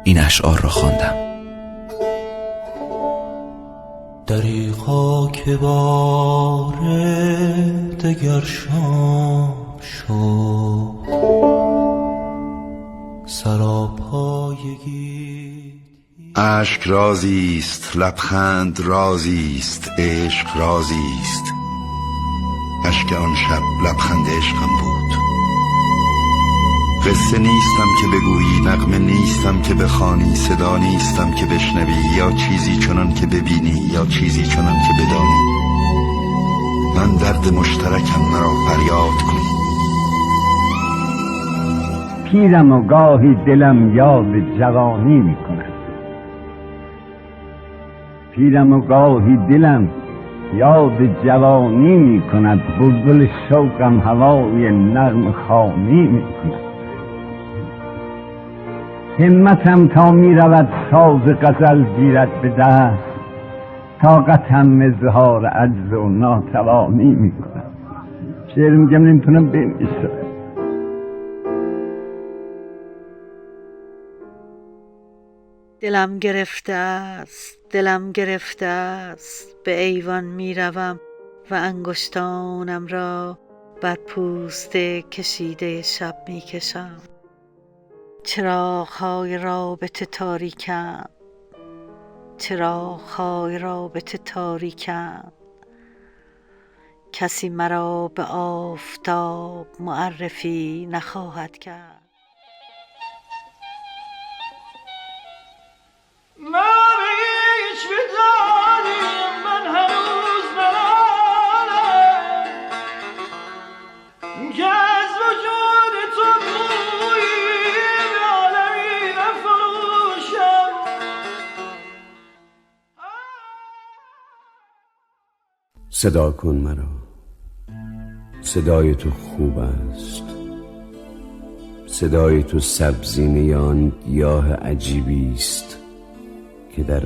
این اشعار را خواندم. دریغا که بار دگر شام شد، سراپایگی اشک رازیست، لبخند رازیست، عشق رازیست. اشک آن شب لبخند عشقم بود. قصه نیستم که بگویی، نغمه نیستم که بخوانی، صدا نیستم که بشنوی، یا چیزی چنان که ببینی یا چیزی چنان که بدانی. من درد مشترکم، مرا فریاد کن. پیرم و گاهی دلم یاد جوانی میکند، پیرم و گاهی دلم یاد جوانی میکند، بلبل شوقم هوای نغمه خوانی میکند. همتم تا میرود ساز غزل گیرد به دست، طاقتم اظهار عجز و ناتوانی میکند. شعر میگم نمیتونم بنویسم. دلم گرفته است، دلم گرفته است، به ایوان می روم و انگشتانم را بر پوست کشیده شب می کشم. چراغ‌های رابطه تاریکند، چراغ‌های رابطه تاریکند، کسی مرا به آفتاب معرفی نخواهد کرد. صدا کن مرا، صدای تو خوب است، صدای تو سبزینه آن گیاه عجیبی است که در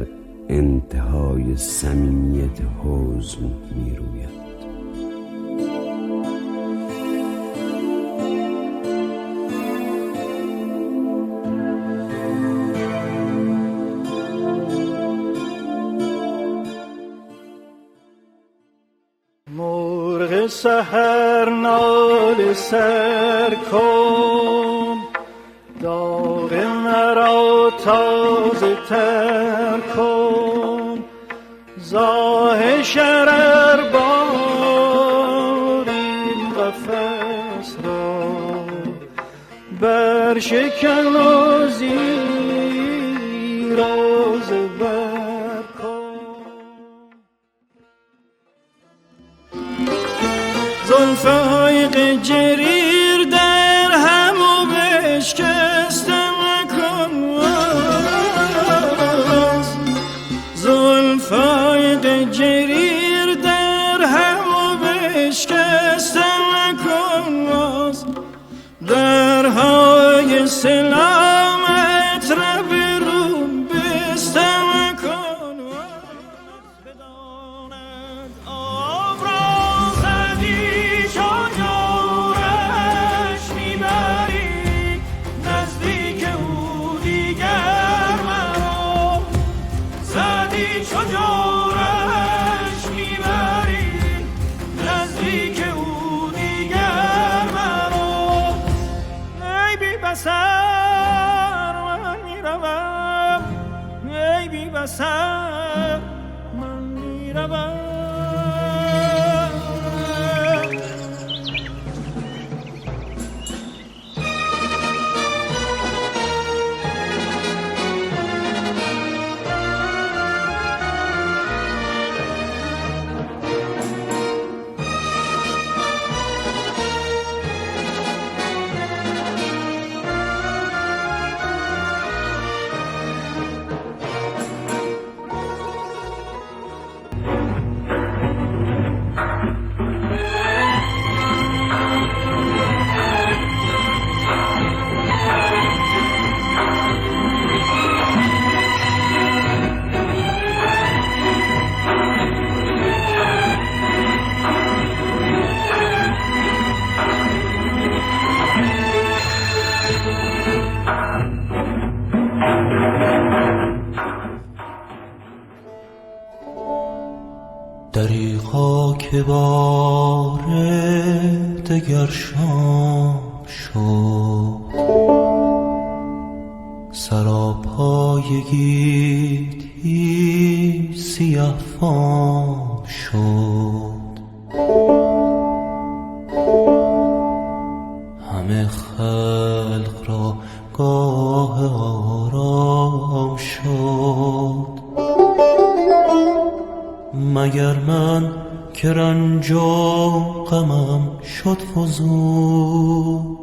انتهای صمیمیت حزن می روید. مرغ سحر ناله سر کن، داغ مرا تازه تر کن، زاه شرر بار این قفس را برشکن و زیر و زبر کن. زلفای قجریر در همو بشکستم کن، زلفای قجریر در همو بشکستم کن، درهای سلامت را برون بستم کن. بداند آب را زدی چون جورش میبری، نزدیک او دیگر مرا زدی چون جورش میبری، نزدیک او دیگر مرا. ای بی بصر من میروم، ای بی بصر من میروم. دریغا که بار دگر شام شد، سراپای گیتی سیاه فام شد. همه خلق را گاه آرام شد، مگر من که رنج و غمم شد فزون.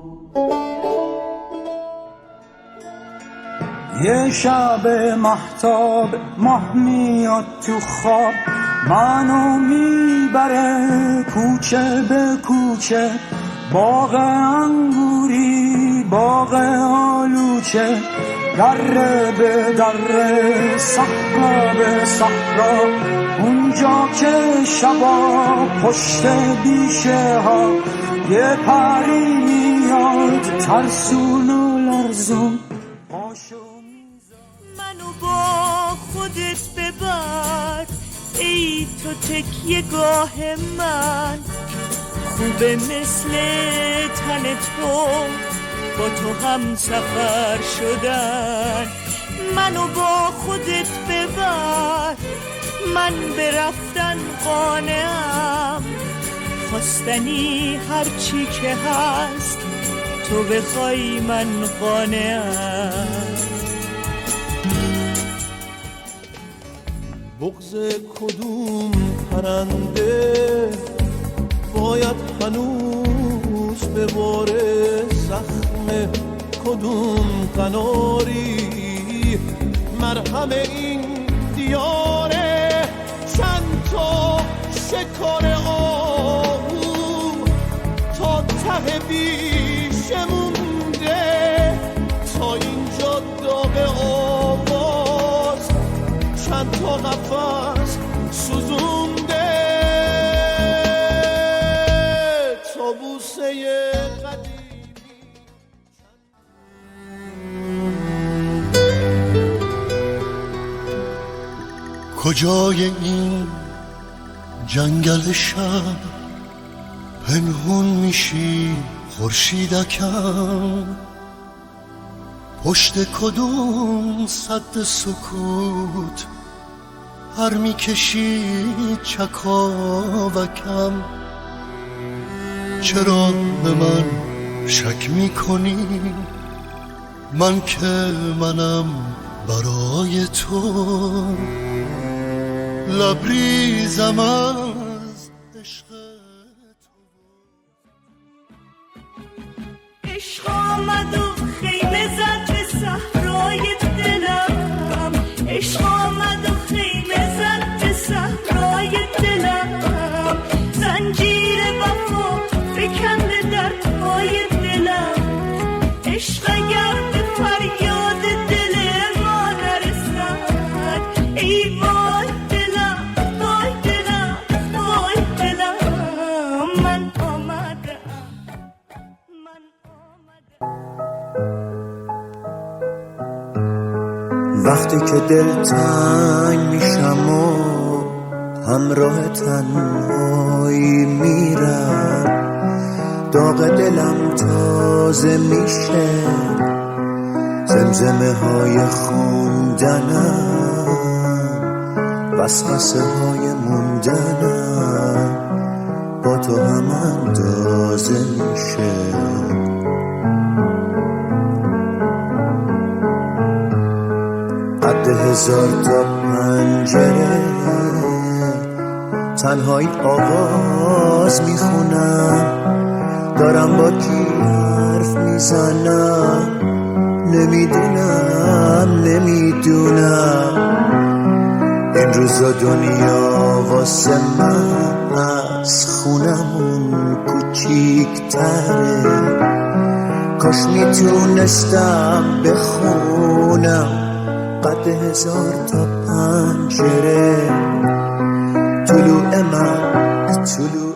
یه شب مهتاب ماه میاد تو خواب، منو میبره کوچه به کوچه، باغ انگوری باغ آلوچه، دره به دره صحرا به صحرا، اونجا که شبا پشت بیشه ها یه پری میاد ترسون و لرزون. منو با خودت ببر ای تو تکیه گاه من، خوبه مثل تن تو با تو هم سفر شدن. منو با خودت ببر من به رفتن قانعم، خواستنی هرچی که هست تو بخوای من قانعم. بغض کدوم پرنده باید هنوز به باره، زخم کدوم قناری مرهم این دیاره. چند تا شکار آهو تا ته بیشه مونده، تا اینجا داغ آواز چند تا نفس سوزونده، تا بوسه قدیمی. کجای این جنگل شب پنهون میشی خورشیدکم، پشت کدوم سد سکوت هر میکشی چکاوکم. چرا به من شک میکنی من که منم برای تو، لبریزم از عشق تو. عشق آمد و خیمه زد به صحرای دلم، عشق آمد و خیمه زد به صحرای دلم، زنجیر وفا فکنده در پای دلم. عشق اگر به فریاد دل ما نرسد، ای وای دلم وای دلم وای دلم. من آمدم من آمدم. وقتی که دل تنگ میشم و همراه تنهایی میرم، داغ دلم تازه میشه، زمزمه های خوندنم، وسوسه های موندنم با تو هم اندازه میشه. قد 1000 تا پنجره تنهایی آواز میخونم، دارم با کی حرف میزنم نمیدونم این روزا دنیا واسه من از خونمون کوچیک‌تره، کاش میتونستم بخونم قد 1000 تا پنجره. طلوع من طلوع